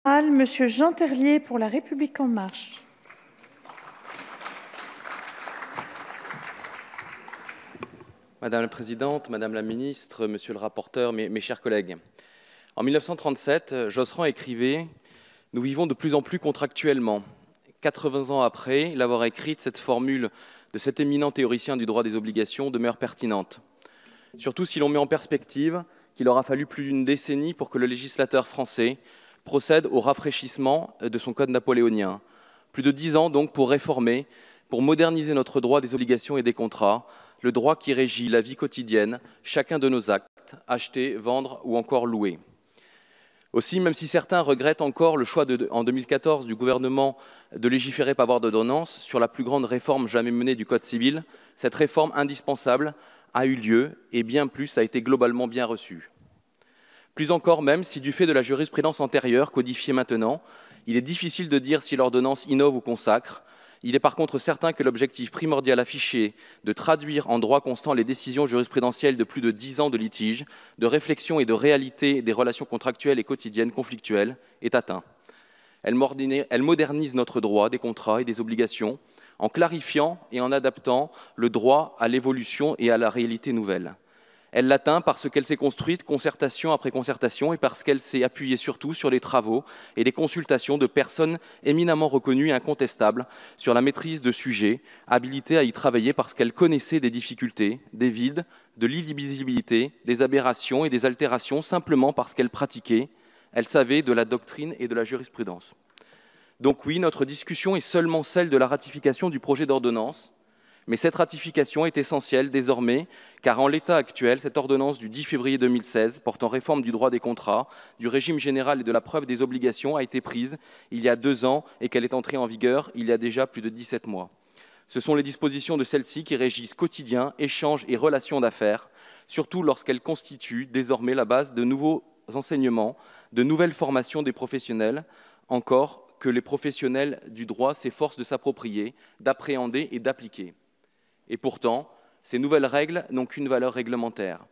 Monsieur Jean Terlier pour La République En Marche. Madame la Présidente, Madame la Ministre, Monsieur le rapporteur, mes chers collègues. En 1937, Josserand écrivait « Nous vivons de plus en plus contractuellement ». 80 ans après l'avoir écrite, cette formule de cet éminent théoricien du droit des obligations demeure pertinente. Surtout si l'on met en perspective qu'il aura fallu plus d'une décennie pour que le législateur français procède au rafraîchissement de son code napoléonien. Plus de 10 ans donc pour réformer, pour moderniser notre droit des obligations et des contrats, le droit qui régit la vie quotidienne, chacun de nos actes, acheter, vendre ou encore louer. Aussi, même si certains regrettent encore le choix en 2014 du gouvernement de légiférer par voie d'ordonnance sur la plus grande réforme jamais menée du Code civil, cette réforme indispensable a eu lieu et bien plus a été globalement bien reçue. Plus encore même si du fait de la jurisprudence antérieure codifiée maintenant, il est difficile de dire si l'ordonnance innove ou consacre. Il est par contre certain que l'objectif primordial affiché de traduire en droit constant les décisions jurisprudentielles de plus de 10 ans de litige, de réflexion et de réalité des relations contractuelles et quotidiennes conflictuelles est atteint. Elle modernise notre droit des contrats et des obligations en clarifiant et en adaptant le droit à l'évolution et à la réalité nouvelle. Elle l'atteint parce qu'elle s'est construite concertation après concertation et parce qu'elle s'est appuyée surtout sur les travaux et les consultations de personnes éminemment reconnues et incontestables sur la maîtrise de sujets, habilitées à y travailler parce qu'elles connaissaient des difficultés, des vides, de l'illisibilité, des aberrations et des altérations simplement parce qu'elles pratiquaient, elles savaient de la doctrine et de la jurisprudence. Donc oui, notre discussion est seulement celle de la ratification du projet d'ordonnance. Mais cette ratification est essentielle désormais, car en l'état actuel, cette ordonnance du 10 février 2016 portant réforme du droit des contrats, du régime général et de la preuve des obligations a été prise il y a 2 ans et qu'elle est entrée en vigueur il y a déjà plus de 17 mois. Ce sont les dispositions de celle-ci qui régissent quotidien, échanges et relations d'affaires, surtout lorsqu'elles constituent désormais la base de nouveaux enseignements, de nouvelles formations des professionnels, encore que les professionnels du droit s'efforcent de s'approprier, d'appréhender et d'appliquer. Et pourtant, ces nouvelles règles n'ont qu'une valeur réglementaire.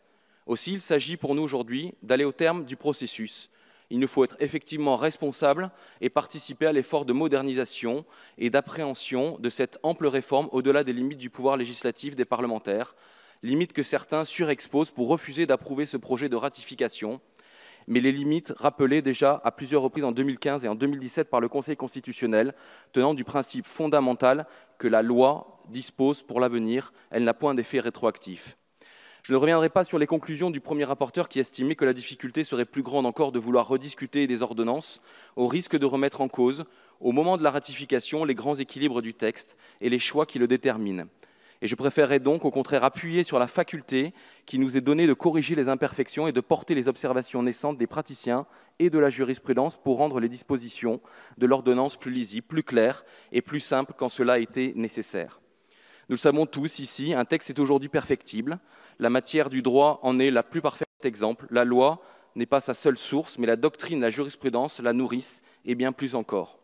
Aussi, il s'agit pour nous aujourd'hui d'aller au terme du processus. Il nous faut être effectivement responsables et participer à l'effort de modernisation et d'appréhension de cette ample réforme au-delà des limites du pouvoir législatif des parlementaires, limites que certains surexposent pour refuser d'approuver ce projet de ratification, mais les limites rappelées déjà à plusieurs reprises en 2015 et en 2017 par le Conseil constitutionnel, tenant du principe fondamental que la loi dispose pour l'avenir, elle n'a point d'effet rétroactif. Je ne reviendrai pas sur les conclusions du premier rapporteur qui estimait que la difficulté serait plus grande encore de vouloir rediscuter des ordonnances, au risque de remettre en cause, au moment de la ratification, les grands équilibres du texte et les choix qui le déterminent. Et je préférerais donc au contraire appuyer sur la faculté qui nous est donnée de corriger les imperfections et de porter les observations naissantes des praticiens et de la jurisprudence pour rendre les dispositions de l'ordonnance plus lisibles, plus claires et plus simples quand cela a été nécessaire. Nous le savons tous ici, un texte est aujourd'hui perfectible. La matière du droit en est la plus parfaite exemple. La loi n'est pas sa seule source, mais la doctrine, la jurisprudence la nourrissent et bien plus encore.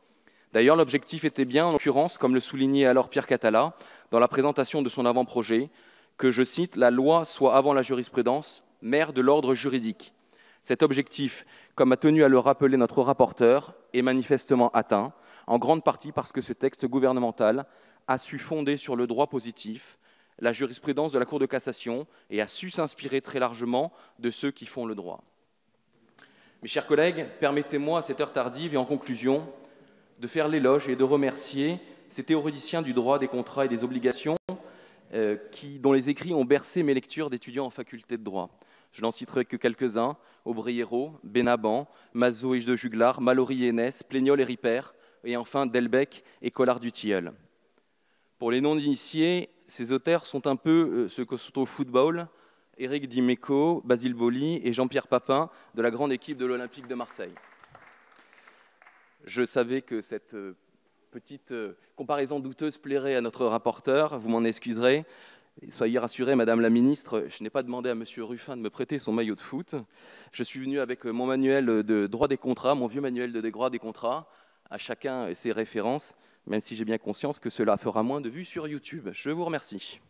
D'ailleurs, l'objectif était bien, en l'occurrence, comme le soulignait alors Pierre Catala, dans la présentation de son avant-projet, que, je cite, « la loi soit avant la jurisprudence, mère de l'ordre juridique ». Cet objectif, comme a tenu à le rappeler notre rapporteur, est manifestement atteint, en grande partie parce que ce texte gouvernemental a su fonder sur le droit positif, la jurisprudence de la Cour de cassation et a su s'inspirer très largement de ceux qui font le droit. Mes chers collègues, permettez-moi à cette heure tardive et en conclusion de faire l'éloge et de remercier ces théoriciens du droit des contrats et des obligations dont les écrits ont bercé mes lectures d'étudiants en faculté de droit. Je n'en citerai que quelques-uns, Aubry-Hérault, Benaban, Mazot et de Juglar, Mallory et Enès, Pléniol et Ripert, et enfin Delbecq et Collard du Tilleul. Pour les non-initiés, ces auteurs sont un peu ceux que sont au football, Éric Dimeco, Basile Boli et Jean-Pierre Papin de la grande équipe de l'Olympique de Marseille. Je savais que cette petite comparaison douteuse plairait à notre rapporteur, vous m'en excuserez. Soyez rassurés, Madame la Ministre, je n'ai pas demandé à Monsieur Ruffin de me prêter son maillot de foot. Je suis venu avec mon manuel de droit des contrats, mon vieux manuel de droit des contrats, à chacun ses références, même si j'ai bien conscience que cela fera moins de vues sur YouTube. Je vous remercie.